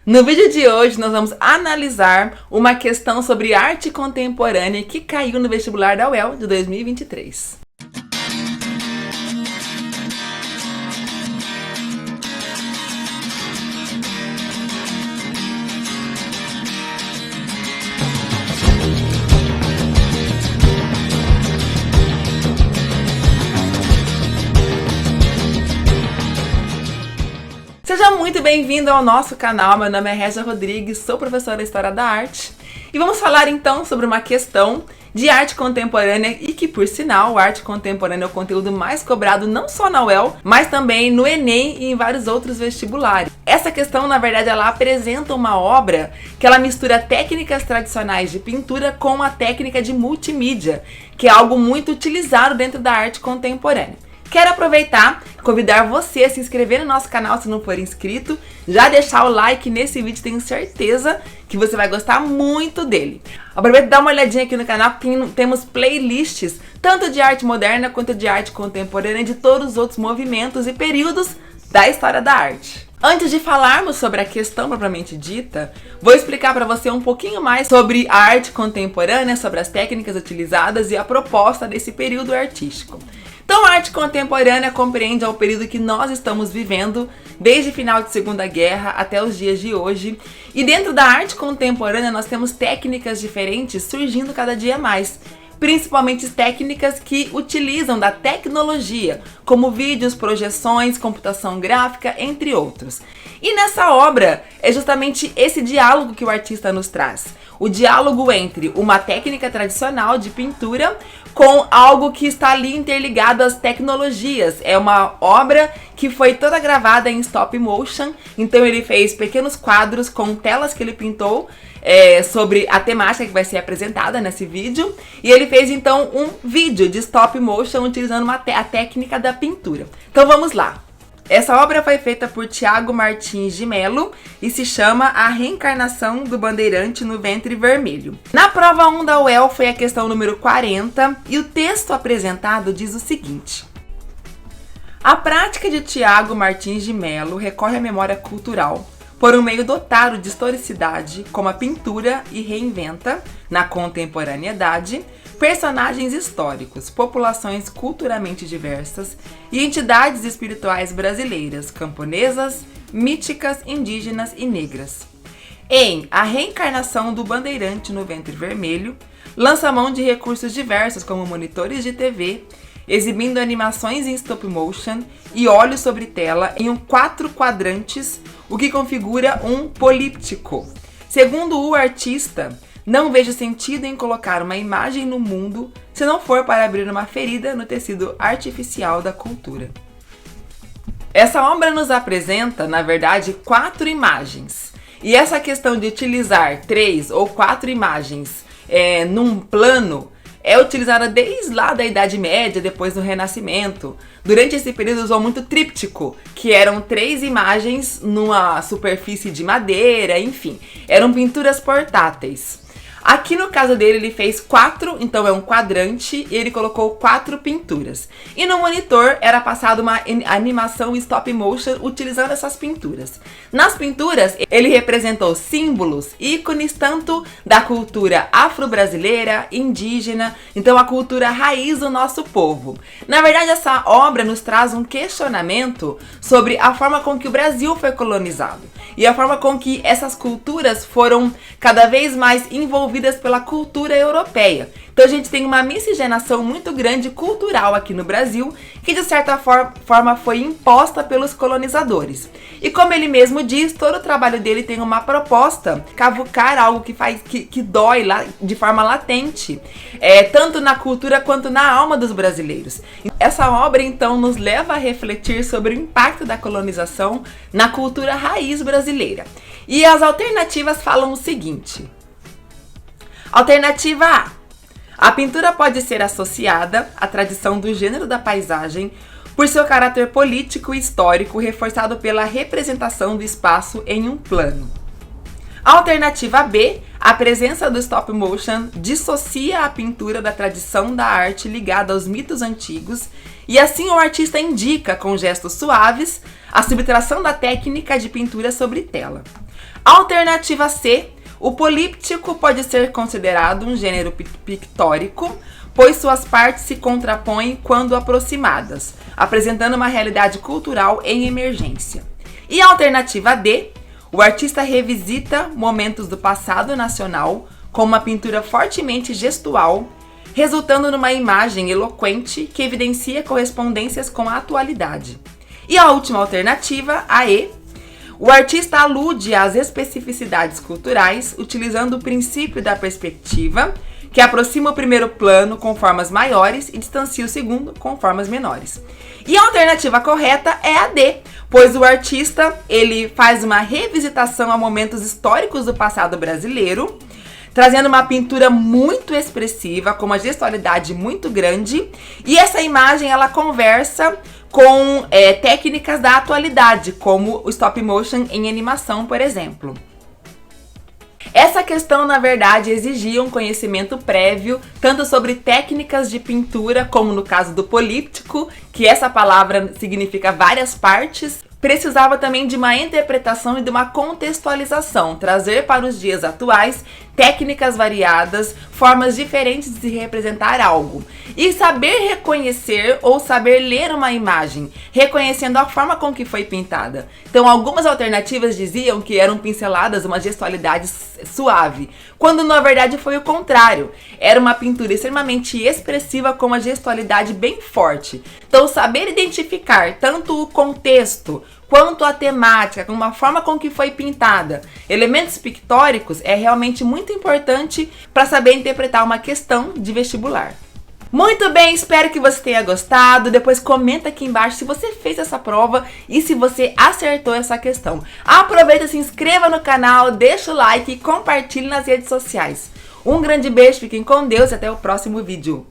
No vídeo de hoje nós vamos analisar uma questão sobre arte contemporânea que caiu no vestibular da UEL de 2023. Seja muito bem-vindo ao nosso canal, meu nome é Régia Rodrigues, sou professora de História da Arte e vamos falar então sobre uma questão de arte contemporânea e que, por sinal, a arte contemporânea é o conteúdo mais cobrado não só na UEL, mas também no Enem e em vários outros vestibulares. Essa questão, na verdade, ela apresenta uma obra que ela mistura técnicas tradicionais de pintura com a técnica de multimídia, que é algo muito utilizado dentro da arte contemporânea. Quero aproveitar e convidar você a se inscrever no nosso canal se não for inscrito, já deixar o like nesse vídeo, tenho certeza que você vai gostar muito dele. Aproveita e dá uma olhadinha aqui no canal, temos playlists tanto de arte moderna quanto de arte contemporânea de todos os outros movimentos e períodos da história da arte. Antes de falarmos sobre a questão propriamente dita, vou explicar para você um pouquinho mais sobre a arte contemporânea, sobre as técnicas utilizadas e a proposta desse período artístico. Então, a arte contemporânea compreende o período que nós estamos vivendo, desde o final da Segunda Guerra até os dias de hoje. E dentro da arte contemporânea, nós temos técnicas diferentes surgindo cada dia mais. Principalmente técnicas que utilizam da tecnologia, como vídeos, projeções, computação gráfica, entre outros. E nessa obra, é justamente esse diálogo que o artista nos traz. O diálogo entre uma técnica tradicional de pintura com algo que está ali interligado às tecnologias. É uma obra que foi toda gravada em stop motion, então ele fez pequenos quadros com telas que ele pintou sobre a temática que vai ser apresentada nesse vídeo, e ele fez então um vídeo de stop motion utilizando a técnica da pintura. Então vamos lá. Essa obra foi feita por Thiago Martins de Mello e se chama A Reencarnação do Bandeirante no Ventre Vermelho. Na prova 1 da UEL foi a questão número 40 e o texto apresentado diz o seguinte: a prática de Thiago Martins de Mello recorre à memória cultural por um meio dotado de historicidade, como a pintura, e reinventa, na contemporaneidade, personagens históricos, populações culturalmente diversas e entidades espirituais brasileiras, camponesas, míticas, indígenas e negras. Em A Reencarnação do Bandeirante no Ventre Vermelho, lança mão de recursos diversos como monitores de TV, exibindo animações em stop motion e óleo sobre tela em 4 quadrantes, o que configura um políptico. Segundo o artista, não vejo sentido em colocar uma imagem no mundo se não for para abrir uma ferida no tecido artificial da cultura. Essa obra nos apresenta, na verdade, 4 imagens. E essa questão de utilizar 3 ou 4 imagens num plano é utilizada desde lá da Idade Média, depois do Renascimento. Durante esse período usou muito tríptico, que eram 3 imagens numa superfície de madeira, enfim, eram pinturas portáteis. Aqui no caso dele ele fez 4, então é um quadrante, e ele colocou 4 pinturas. E no monitor era passada uma animação stop motion utilizando essas pinturas. Nas pinturas ele representou símbolos, ícones tanto da cultura afro-brasileira, indígena, então a cultura raiz do nosso povo. Na verdade, essa obra nos traz um questionamento sobre a forma com que o Brasil foi colonizado e a forma com que essas culturas foram cada vez mais envolvidas pela cultura europeia. Então a gente tem uma miscigenação muito grande cultural aqui no Brasil, que de certa forma foi imposta pelos colonizadores. E como ele mesmo diz, todo o trabalho dele tem uma proposta, cavucar algo que dói lá de forma latente, tanto na cultura quanto na alma dos brasileiros. Essa obra então nos leva a refletir sobre o impacto da colonização na cultura raiz brasileira. E as alternativas falam o seguinte: alternativa A: a pintura pode ser associada à tradição do gênero da paisagem por seu caráter político e histórico, reforçado pela representação do espaço em um plano. Alternativa B, a presença do stop motion dissocia a pintura da tradição da arte ligada aos mitos antigos e assim o artista indica, com gestos suaves, a subtração da técnica de pintura sobre tela. Alternativa C, o políptico pode ser considerado um gênero pictórico, pois suas partes se contrapõem quando aproximadas, apresentando uma realidade cultural em emergência. E a alternativa D, o artista revisita momentos do passado nacional com uma pintura fortemente gestual, resultando numa imagem eloquente que evidencia correspondências com a atualidade. E a última alternativa, a E, o artista alude às especificidades culturais utilizando o princípio da perspectiva, que aproxima o primeiro plano com formas maiores e distancia o segundo com formas menores. E a alternativa correta é a D, pois o artista ele faz uma revisitação a momentos históricos do passado brasileiro, trazendo uma pintura muito expressiva, com uma gestualidade muito grande, e essa imagem ela conversa com técnicas da atualidade, como o stop motion em animação, por exemplo. Essa questão, na verdade, exigia um conhecimento prévio, tanto sobre técnicas de pintura, como no caso do políptico, que essa palavra significa várias partes. Precisava também de uma interpretação e de uma contextualização, trazer para os dias atuais técnicas variadas, formas diferentes de representar algo. E saber reconhecer ou saber ler uma imagem, reconhecendo a forma com que foi pintada. Então, algumas alternativas diziam que eram pinceladas, uma gestualidade suave, quando na verdade foi o contrário. Era uma pintura extremamente expressiva com uma gestualidade bem forte. Então, saber identificar tanto o contexto quanto a temática, com uma forma com que foi pintada, elementos pictóricos, é realmente muito importante para saber interpretar uma questão de vestibular. Muito bem, espero que você tenha gostado. Depois comenta aqui embaixo se você fez essa prova e se você acertou essa questão. Aproveita, se inscreva no canal, deixa o like e compartilhe nas redes sociais. Um grande beijo, fiquem com Deus e até o próximo vídeo.